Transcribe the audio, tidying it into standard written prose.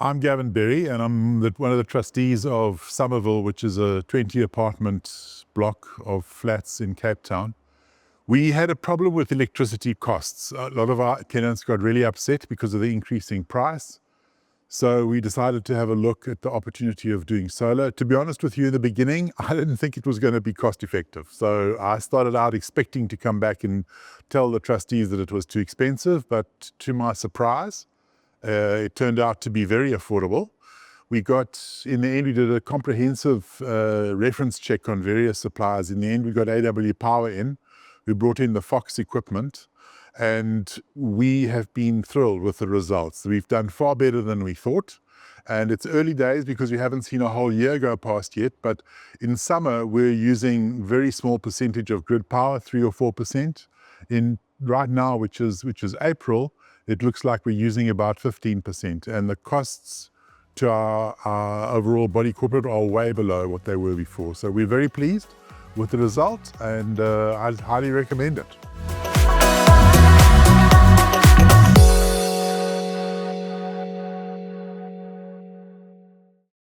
I'm Gavin Berry, and I'm one of the trustees of Summerville, which is a 20-apartment block of flats in Cape Town. We had a problem with electricity costs. A lot of our tenants got really upset because of the increasing price. So we decided to have a look at the opportunity of doing solar. To be honest with you, in the beginning, I didn't think it was going to be cost effective. So I started out expecting to come back and tell the trustees that it was too expensive, but to my surprise, it turned out to be very affordable. In the end, we did a comprehensive reference check on various suppliers. In the end, we got AWPower in, who brought in the FoxESS equipment, and we have been thrilled with the results. We've done far better than we thought, and it's early days because we haven't seen a whole year go past yet, but in summer, we're using very small percentage of grid power, 3 or 4%. Right now, which is April, it looks like we're using about 15%, and the costs to our overall body corporate are way below what they were before. So we're very pleased with the result, and I'd highly recommend it.